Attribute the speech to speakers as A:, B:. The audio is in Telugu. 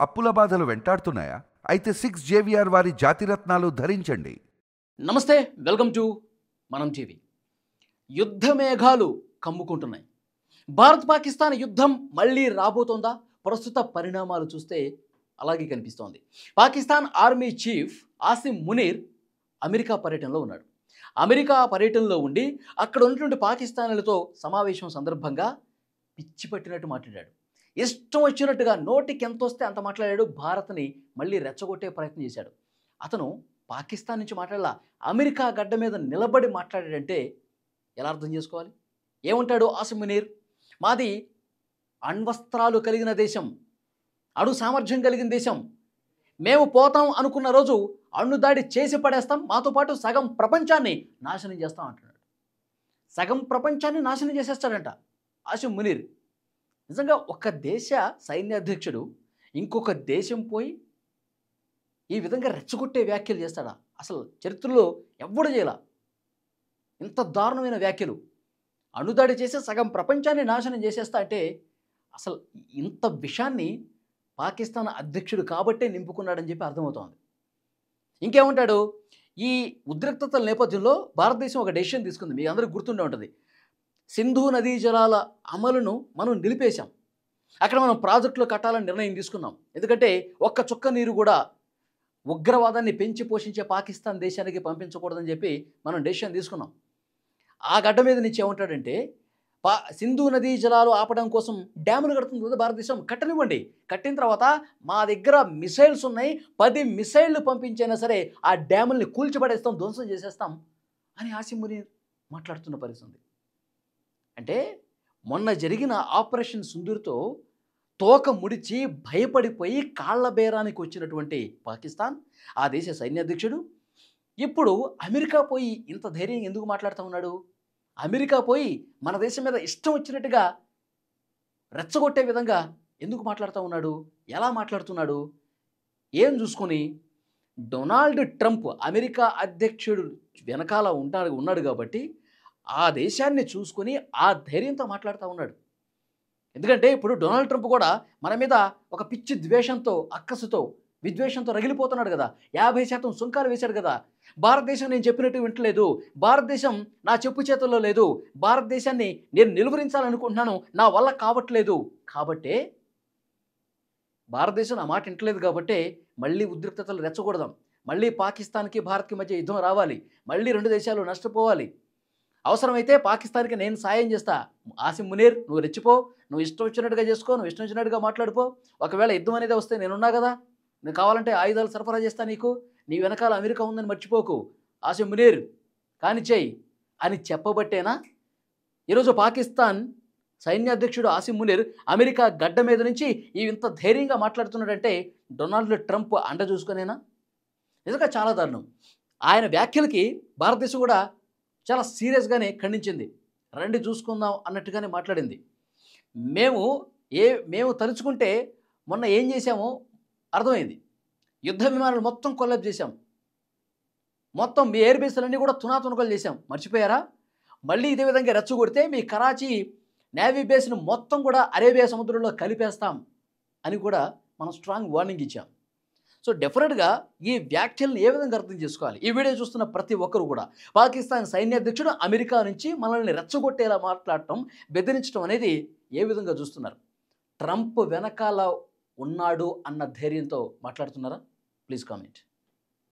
A: అప్పుల బాధలు వెంటాడుతున్నాయా? అయితే 6 జేవిఆర్ వారి జాతిరత్నాలు ధరించండి.
B: నమస్తే, వెల్కమ్ టు మనం టీవీ. యుద్ధ మేఘాలు కమ్ముకుంటున్నాయి. భారత్ పాకిస్తాన్ యుద్ధం మళ్ళీ రాబోతోందా? ప్రస్తుత పరిణామాలు చూస్తే అలాగే కనిపిస్తోంది. Pakistan army chief Asim Munir America పర్యటనలో ఉన్నాడు. అమెరికా పర్యటనలో ఉండి అక్కడ ఉన్నటువంటి పాకిస్తానీలతో సమావేశం సందర్భంగా పిచ్చి పట్టినట్టు మాట్లాడాడు. ఇష్టం వచ్చినట్టుగా నోటికి ఎంత వస్తే అంత మాట్లాడాడు. భారత్ని మళ్ళీ రెచ్చగొట్టే ప్రయత్నం చేశాడు. అతను పాకిస్తాన్ నుంచి మాట్లాడాల, అమెరికా గడ్డ మీద నిలబడి మాట్లాడాడంటే ఎలా అర్థం చేసుకోవాలి? ఏమంటాడు ఆసిమ్ మునీర్? మాది అణ్వస్త్రాలు కలిగిన దేశం, అణు సామర్థ్యం కలిగిన దేశం. మేము పోతాం అనుకున్న రోజు అణుదాడి చేసి పడేస్తాం, మాతో పాటు సగం ప్రపంచాన్ని నాశనం చేస్తాం అంటున్నాడు. సగం ప్రపంచాన్ని నాశనం చేసేస్తాడంట ఆసిమ్ మునీర్. నిజంగా ఒక దేశ సైన్యాధ్యక్షుడు ఇంకొక దేశం పోయి ఈ విధంగా రెచ్చగొట్టే వ్యాఖ్యలు చేస్తాడా? అసలు చరిత్రలో ఎవ్వడు చేయాల ఇంత దారుణమైన వ్యాఖ్యలు. అణుదాడి చేసి సగం ప్రపంచాన్ని నాశనం చేసేస్తా అంటే అసలు ఇంత విషయాన్ని పాకిస్తాన్ అధ్యక్షుడు కాబట్టే నింపుకున్నాడని చెప్పి అర్థమవుతోంది. ఇంకేమంటాడు? ఈ ఉద్రిక్తతల నేపథ్యంలో భారతదేశం ఒక డెసిషన్ తీసుకుంది. మీ అందరికీ గుర్తుండే ఉంటుంది. సింధు నదీ జలాల అమలును మనం నిలిపేశాం. అక్కడ మనం ప్రాజెక్టులు కట్టాలని నిర్ణయం తీసుకున్నాం. ఎందుకంటే ఒక్క చుక్క నీరు కూడా ఉగ్రవాదాన్ని పెంచి పోషించే పాకిస్తాన్ దేశానికి పంపించకూడదని చెప్పి మనం డెసిషన్ తీసుకున్నాం. ఆ గడ్డ మీద నుంచి ఏమంటాడంటే, సింధు నదీ జలాలు ఆపడం కోసం డ్యాములు కడుతుంది కదా భారతదేశం, కట్టనివ్వండి. కట్టిన తర్వాత మా దగ్గర మిసైల్స్ ఉన్నాయి, 10 మిసైళ్లు పంపించైనా సరే ఆ డ్యాముల్ని కూల్చిపడేస్తాం, ధ్వంసం చేసేస్తాం అని ఆసిమ్ మునీర్ మాట్లాడుతున్న పరిస్థితి. అంటే మొన్న జరిగిన ఆపరేషన్ సింధూర్తో తోక ముడిచి భయపడిపోయి కాళ్ల బేరానికి వచ్చినటువంటి పాకిస్తాన్, ఆ దేశ సైన్యాధ్యక్షుడు ఇప్పుడు అమెరికా పోయి ఇంత ధైర్యం ఎందుకు మాట్లాడుతూ ఉన్నాడు? అమెరికా పోయి మన దేశం మీద ఇష్టం వచ్చినట్టుగా రెచ్చగొట్టే విధంగా ఎందుకు మాట్లాడుతూ ఉన్నాడు? ఎలా మాట్లాడుతున్నాడు? ఏం చూసుకొని? డొనాల్డ్ ట్రంప్ అమెరికా అధ్యక్షుడు వెనకాల ఉన్నాడు కాబట్టి ఆ దేశాన్ని చూసుకొని ఆ ధైర్యంతో మాట్లాడుతూ ఉన్నాడు. ఎందుకంటే ఇప్పుడు డొనాల్డ్ ట్రంప్ కూడా మన మీద ఒక పిచ్చి ద్వేషంతో, అక్కసుతో, విద్వేషంతో రగిలిపోతున్నాడు కదా. 50% సుంకాలు వేశాడు కదా. భారతదేశం నేను చెప్పినట్టు వింటలేదు, భారతదేశం నా చెప్పు చేతుల్లో లేదు, భారతదేశాన్ని నేను నిలువరించాలనుకుంటున్నాను, నా వల్ల కావట్లేదు. కాబట్టే భారతదేశం నా మాట వింటలేదు కాబట్టే మళ్ళీ ఉద్రిక్తతలు రెచ్చగొడదాం, మళ్ళీ పాకిస్తాన్కి భారత్కి మధ్య యుద్ధం రావాలి, మళ్ళీ 2 దేశాలు నష్టపోవాలి, అవసరమైతే పాకిస్తాన్కి నేను సాయం చేస్తా. ఆసిమ్ మునీర్, నువ్వు రెచ్చిపో, నువ్వు ఇష్టం వచ్చినట్టుగా చేసుకో, నువ్వు ఇష్టం వచ్చినట్టుగా మాట్లాడుకో. ఒకవేళ యుద్ధం అనేది వస్తే నేనున్నా కదా, నేను కావాలంటే ఆయుధాలు సరఫరా చేస్తా నీకు, నీ వెనకాల అమెరికా ఉందని మర్చిపోకు ఆసిమ్ మునీర్, కాని చేయి అని చెప్పబట్టేనా ఈరోజు పాకిస్తాన్ సైన్యాధ్యక్షుడు ఆసిమ్ మునీర్ అమెరికా గడ్డ మీద నుంచి ఇంత ధైర్యంగా మాట్లాడుతున్నాడంటే డొనాల్డ్ ట్రంప్ అండ చూసుకునేనా? నిజంగా చాలా దారుణం. ఆయన వ్యాఖ్యలకి భారతదేశం కూడా చాలా సీరియస్గానే ఖండించింది. రండి చూసుకుందాం అన్నట్టుగానే మాట్లాడింది. మేము తలుచుకుంటే మొన్న ఏం చేశామో అర్థమైంది. యుద్ధ విమానాలు మొత్తం కొల్లబ్ చేశాం, మొత్తం మీ ఎయిర్ బేస్లన్నీ కూడా తునాతునకలు చేశాం, మర్చిపోయారా? మళ్ళీ ఇదే విధంగా రెచ్చగొడితే మీ కరాచీ నేవీ బేస్ను మొత్తం కూడా అరేబియా సముద్రంలో కలిపేస్తాం అని కూడా మనం స్ట్రాంగ్ వార్నింగ్ ఇచ్చాం. సో డెఫినెట్గా ఈ వ్యాఖ్యలను ఏ విధంగా అర్థం చేసుకోవాలి? ఈ వీడియో చూస్తున్న ప్రతి ఒక్కరు కూడా పాకిస్తాన్ సైన్యాధ్యక్షుడు అమెరికా నుంచి మనల్ని రెచ్చగొట్టేలా మాట్లాడటం, బెదిరించడం అనేది ఏ విధంగా చూస్తున్నారు? ట్రంప్ వెనకాల ఉన్నాడు అన్న ధైర్యంతో మాట్లాడుతున్నారా? Please comment.